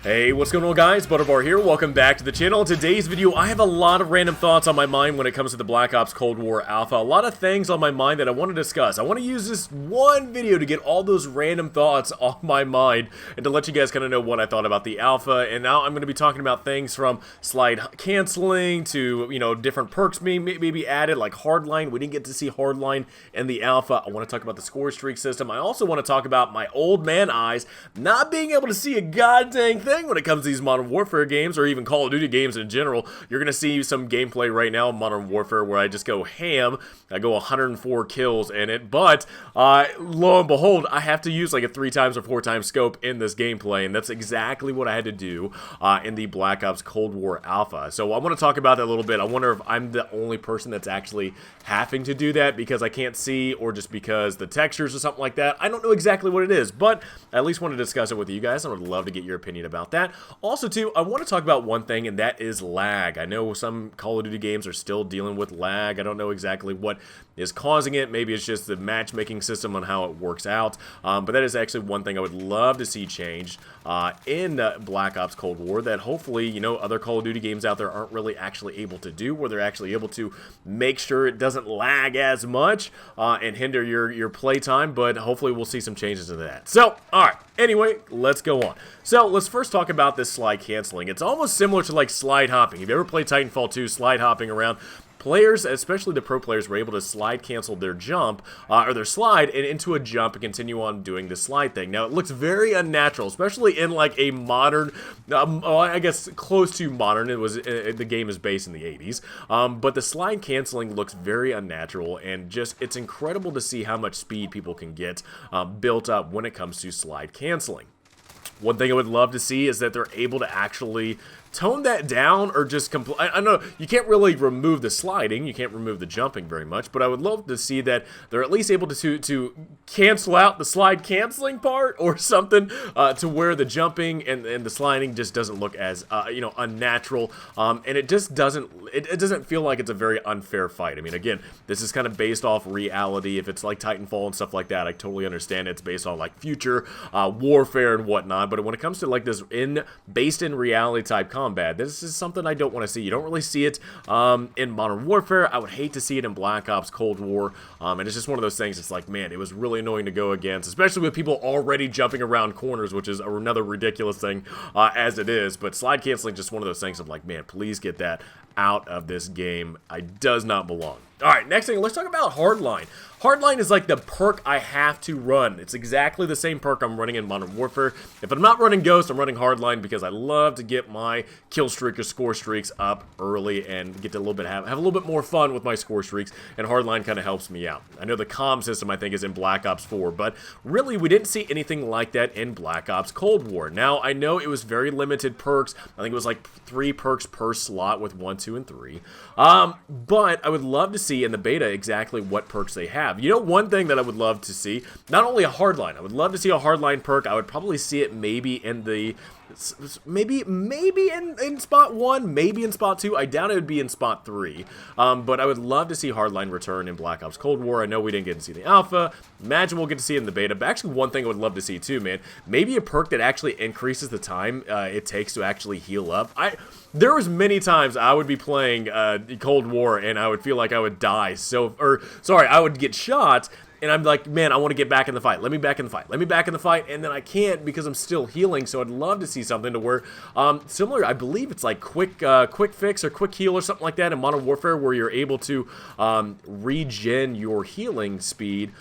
Hey, what's going on guys? Butterbar here, welcome back to the channel. In today's video, I have a lot of random thoughts on my mind when it comes to the Black Ops Cold War Alpha. A lot of things on my mind that I want to discuss. I want to use this one video to get all those random thoughts on my mind and to let you guys kind of know what I thought about the Alpha. And now I'm going to be talking about things from Sly Canceling to, you know, different perks maybe added, like Hardline. We didn't get to see Hardline in the Alpha. I want to talk about the score streak system. I also want to talk about my old man eyes not being able to see a goddamn thing when it comes to these Modern Warfare games, or even Call of Duty games in general. You're going to see some gameplay right now in Modern Warfare where I just go ham. I go 104 kills in it, but lo and behold, I have to use like a 3 times or 4 times scope in this gameplay, and that's exactly what I had to do in the Black Ops Cold War Alpha. So I want to talk about that a little bit. I wonder if I'm the only person that's actually having to do that because I can't see, or just because the textures or something like that. I don't know exactly what it is, but I at least want to discuss it with you guys. I would love to get your opinion about that. Also, too, I want to talk about one thing, and that is lag. I know some Call of Duty games are still dealing with lag. I don't know exactly what is causing it. Maybe it's just the matchmaking system on how it works out. But that is actually one thing I would love to see changed in Black Ops Cold War, that hopefully, you know, other Call of Duty games out there aren't really actually able to do, where they're actually able to make sure it doesn't lag as much and hinder your playtime. But hopefully we'll see some changes to that. So, alright, anyway, let's go on. So, let's first talk about this slide canceling. It's almost similar to like slide hopping. If you ever played Titanfall 2, slide hopping around, players, especially the pro players, were able to slide cancel their jump, or their slide, and into a jump and continue on doing the slide thing. Now, it looks very unnatural, especially in like a modern, I guess close to modern. It was the game is based in the 80s, but the slide canceling looks very unnatural, and just it's incredible to see how much speed people can get built up when it comes to slide canceling. One thing I would love to see is that they're able to actually tone that down, or just I know you can't really remove the sliding, you can't remove the jumping very much, but I would love to see that they're at least able to cancel out the slide canceling part or something, to where the jumping and the sliding just doesn't look as you know, unnatural, and it just doesn't feel like it's a very unfair fight. I mean, again, this is kind of based off reality. If it's like Titanfall and stuff like that, I totally understand it's based on like future warfare and whatnot, but when it comes to like this based in reality type combat, this is something I don't want to see. You don't really see it in Modern Warfare. I would hate to see it in Black Ops Cold War, and it's just one of those things. It's like, man, it was really annoying to go against, especially with people already jumping around corners, which is another ridiculous thing as it is. But slide canceling, just one of those things. I'm like, man, please get that out of this game. It does not belong. Alright, next thing, let's talk about Hardline. Hardline is like the perk I have to run. It's exactly the same perk I'm running in Modern Warfare. If I'm not running Ghost, I'm running Hardline because I love to get my kill streak or score streaks up early and get to have a little bit more fun with my score streaks, and Hardline kind of helps me out. I know the comm system, I think, is in Black Ops 4, but really we didn't see anything like that in Black Ops Cold War. Now, I know it was very limited perks. I think it was like 3 perks per slot with 1, 2, and 3. But I would love to see in the beta exactly what perks they have. You know, one thing that I would love to see, not only a Hardline, I would love to see a Hardline perk. I would probably see it maybe in the maybe in spot 1, maybe in spot 2. I doubt it would be in spot 3, but I would love to see Hardline return in Black Ops Cold War. I know we didn't get to see the Alpha. Imagine we'll get to see it in the beta, but actually one thing I would love to see too, man, maybe a perk that actually increases the time it takes to actually heal up. There was many times I would be playing Cold War and I would feel like I would die, I would get shot, and I'm like, man, I want to get back in the fight. Let me back in the fight. Let me back in the fight. And then I can't because I'm still healing. So I'd love to see something to where, similar, I believe it's like quick fix or quick heal or something like that in Modern Warfare, where you're able to regen your healing speed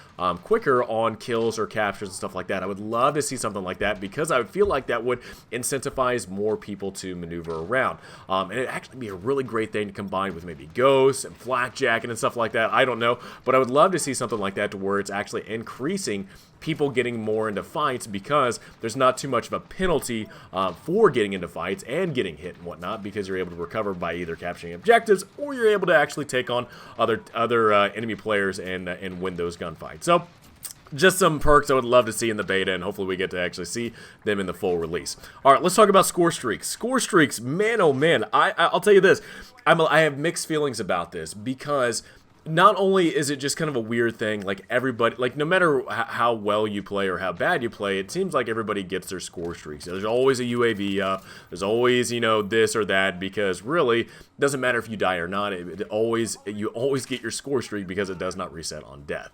quicker on kills or captures and stuff like that. I would love to see something like that because I would feel like that would incentivize more people to maneuver around. And it'd actually be a really great thing to combine with maybe Ghosts and Flakjack and stuff like that. I don't know. But I would love to see something like that to where it's actually increasing people getting more into fights, because there's not too much of a penalty for getting into fights and getting hit and whatnot, because you're able to recover by either capturing objectives, or you're able to actually take on other enemy players and win those gunfights. So just some perks I would love to see in the beta, and hopefully we get to actually see them in the full release. Alright, let's talk about score streaks. Score streaks, man, oh man, I'll tell you this, I have mixed feelings about this, because not only is it just kind of a weird thing, like everybody, like no matter how well you play or how bad you play, it seems like everybody gets their score streaks. There's always a UAV up, there's always, you know, this or that, because really, it doesn't matter if you die or not, you always get your score streak because it does not reset on death.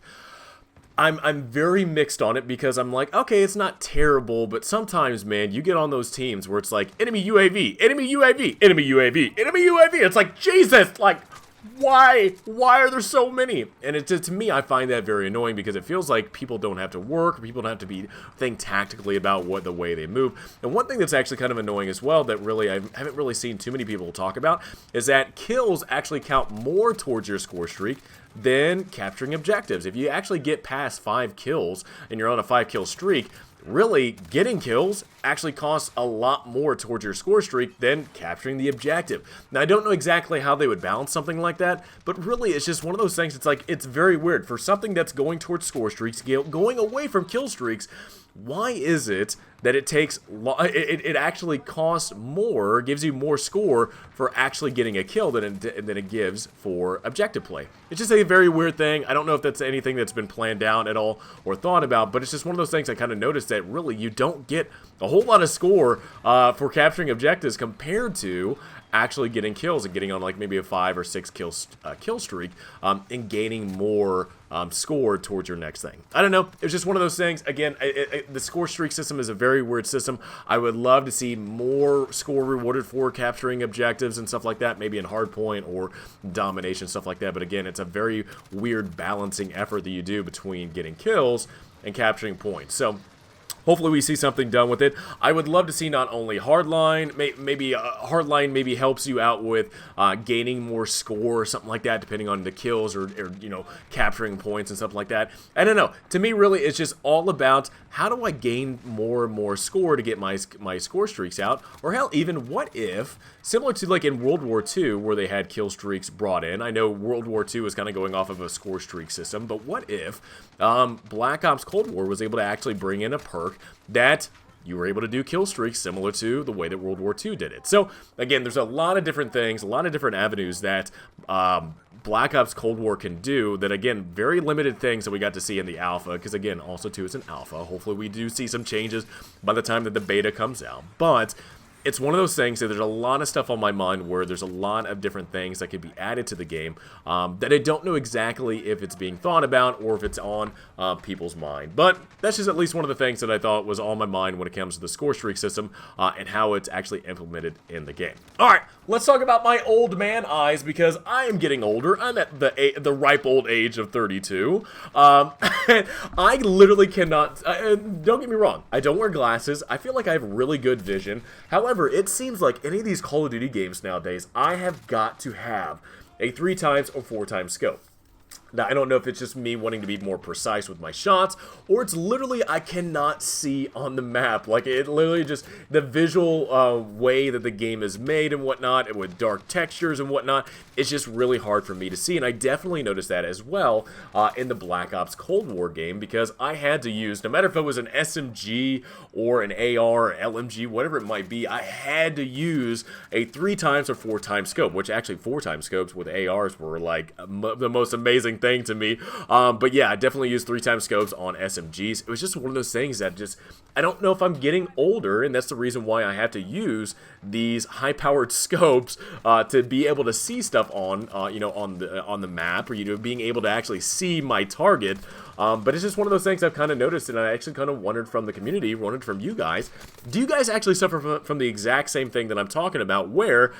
I'm very mixed on it because I'm like, okay, it's not terrible, but sometimes, man, you get on those teams where it's like, enemy UAV, enemy UAV, enemy UAV, enemy UAV. It's like, Jesus, like, why are there so many? And it, to me, I find that very annoying because it feels like people don't have to work, people don't have to think tactically about the way they move. And one thing that's actually kind of annoying as well that really I haven't really seen too many people talk about is that kills actually count more towards your score streak than capturing objectives. If you actually get past 5 kills and you're on a 5-kill streak, really getting kills actually costs a lot more towards your score streak than capturing the objective. Now, I don't know exactly how they would balance something like that, but really it's just one of those things. It's like, it's very weird for something that's going towards score streaks, going away from kill streaks. Why is it that it takes it actually costs more, gives you more score for actually getting a kill than it gives for objective play? It's just a very weird thing. I don't know if that's anything that's been planned out at all or thought about, but it's just one of those things I kind of noticed that really you don't get a whole lot of score for capturing objectives compared to actually getting kills and getting on like maybe a 5 or 6 kill streak and gaining more score towards your next thing. I don't know. It's just one of those things. Again, the score streak system is a very weird system. I would love to see more score rewarded for capturing objectives and stuff like that, maybe in hardpoint or domination, stuff like that. But again, it's a very weird balancing effort that you do between getting kills and capturing points. So hopefully we see something done with it. I would love to see not only Hardline, maybe Hardline maybe helps you out with gaining more score or something like that, depending on the kills or you know, capturing points and stuff like that. I don't know. To me, really, it's just all about how do I gain more and more score to get my score streaks out? Or hell, even what if, similar to like in World War II where they had kill streaks brought in. I know World War II was kind of going off of a score streak system, but what if Black Ops Cold War was able to actually bring in a perk that you were able to do kill streaks similar to the way that World War II did it? So again, there's a lot of different things, a lot of different avenues that Black Ops Cold War can do that, again, very limited things that we got to see in the alpha, because again, also too, it's an alpha. Hopefully we do see some changes by the time that the beta comes out, but it's one of those things that there's a lot of stuff on my mind where there's a lot of different things that could be added to the game that I don't know exactly if it's being thought about or if it's on people's mind. But that's just at least one of the things that I thought was on my mind when it comes to the score streak system and how it's actually implemented in the game. Alright, let's talk about my old man eyes because I am getting older. I'm at the ripe old age of 32. I literally cannot, don't get me wrong, I don't wear glasses. I feel like I have really good vision. However, it seems like any of these Call of Duty games nowadays, I have got to have a 3x or 4x scope. Now, I don't know if it's just me wanting to be more precise with my shots, or it's literally I cannot see on the map. Like, it literally just, the visual way that the game is made and whatnot, and with dark textures and whatnot, it's just really hard for me to see. And I definitely noticed that as well in the Black Ops Cold War game, because I had to use, no matter if it was an SMG or an AR or LMG, whatever it might be, I had to use a 3x or 4x scope, which actually 4x scopes with ARs were like the most amazing thing to me. But yeah, I definitely use 3x scopes on SMGs. It was just one of those things that just, I don't know if I'm getting older, and that's the reason why I have to use these high-powered scopes to be able to see stuff on, you know, on the map, or, you know, being able to actually see my target. But it's just one of those things I've kind of noticed, and I actually kind of wondered from the community, wondered from you guys, do you guys actually suffer from the exact same thing that I'm talking about, where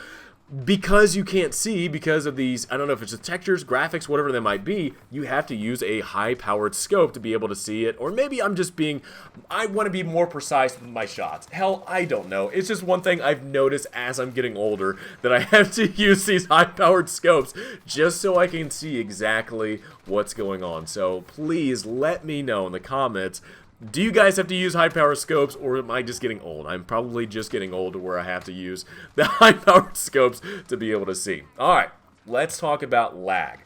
because you can't see, because of these, I don't know if it's the textures, graphics, whatever they might be, you have to use a high-powered scope to be able to see it, or maybe I'm just being, I want to be more precise with my shots. Hell, I don't know. It's just one thing I've noticed as I'm getting older, that I have to use these high-powered scopes just so I can see exactly what's going on. So please let me know in the comments, do you guys have to use high-power scopes, or am I just getting old? I'm probably just getting old to where I have to use the high-powered scopes to be able to see. Alright, let's talk about lag.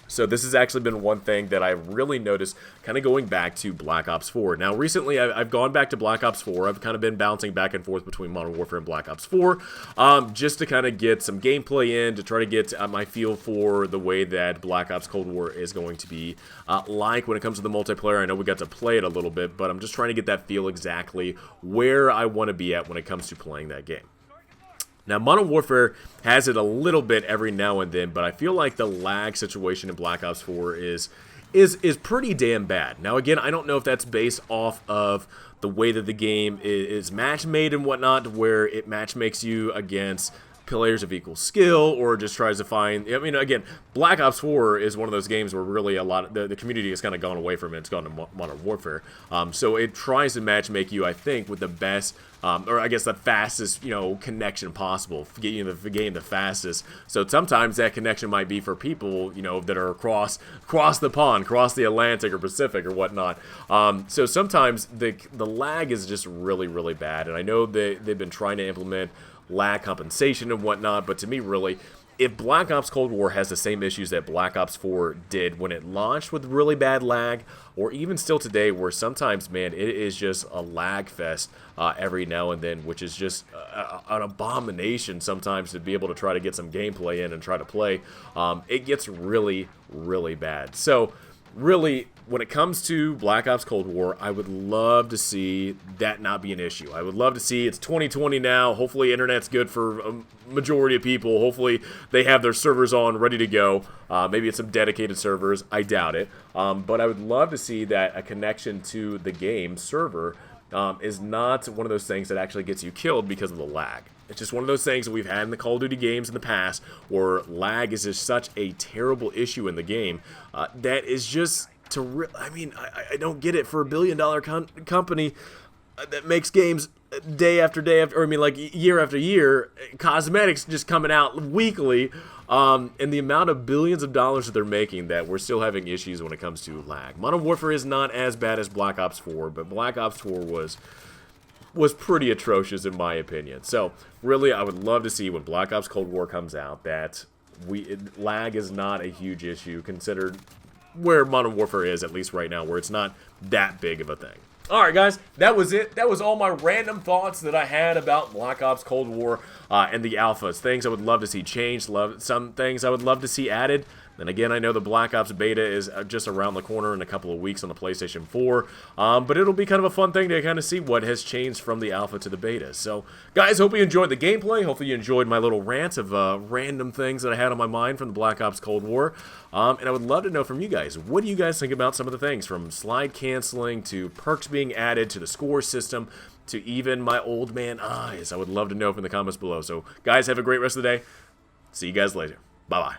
So this has actually been one thing that I really noticed kind of going back to Black Ops 4. Now, recently, I've gone back to Black Ops 4. I've kind of been bouncing back and forth between Modern Warfare and Black Ops 4, just to kind of get some gameplay in, to try to get my feel for the way that Black Ops Cold War is going to be like when it comes to the multiplayer. I know we got to play it a little bit, but I'm just trying to get that feel exactly where I want to be at when it comes to playing that game. Now, Modern Warfare has it a little bit every now and then, but I feel like the lag situation in Black Ops 4 is pretty damn bad. Now, again, I don't know if that's based off of the way that the game is match-made and whatnot, where it match-makes you against players of equal skill, or just tries to find, I mean, again, Black Ops 4 is one of those games where really a lot of the community has kind of gone away from it. It's gone to Modern Warfare. So it tries to match make you, I think, with the best, or I guess the fastest, connection possible, get you the game the fastest. So sometimes that connection might be for people, that are across the pond, across the Atlantic or Pacific or whatnot. So sometimes the lag is just really, really bad. And I know they've been trying to implement lag compensation and whatnot, but to me, really, if Black Ops Cold War has the same issues that Black Ops 4 did when it launched with really bad lag, or even still today, where sometimes, man, it is just a lag fest every now and then, which is just an abomination sometimes to be able to try to get some gameplay in and try to play. It gets really, really bad. So, really, when it comes to Black Ops Cold War, I would love to see that not be an issue. I would love to see, it's 2020 now, hopefully internet's good for a majority of people, hopefully they have their servers on, ready to go, maybe it's some dedicated servers, I doubt it, but I would love to see that a connection to the game server is not one of those things that actually gets you killed because of the lag. It's just one of those things that we've had in the Call of Duty games in the past, where lag is just such a terrible issue in the game that is just I don't get it for a billion-dollar company that makes games day after day after, or like year after year, cosmetics just coming out weekly, and the amount of billions of dollars that they're making, that we're still having issues when it comes to lag. Modern Warfare is not as bad as Black Ops 4, but Black Ops 4 was pretty atrocious in my opinion. So really, I would love to see when Black Ops Cold War comes out that lag is not a huge issue considered where Modern Warfare is, at least right now, where it's not that big of a thing. Alright guys, that was it. That was all my random thoughts that I had about Black Ops Cold War and the alphas. Things I would love to see changed, some things I would love to see added. Then again, I know the Black Ops beta is just around the corner in a couple of weeks on the PlayStation 4, but it'll be kind of a fun thing to kind of see what has changed from the alpha to the beta. So, guys, hope you enjoyed the gameplay. Hopefully you enjoyed my little rant of random things that I had on my mind from the Black Ops Cold War. And I would love to know from you guys, what do you guys think about some of the things, from slide canceling to perks being added to the score system to even my old man eyes? I would love to know from the comments below. So, guys, have a great rest of the day. See you guys later. Bye-bye.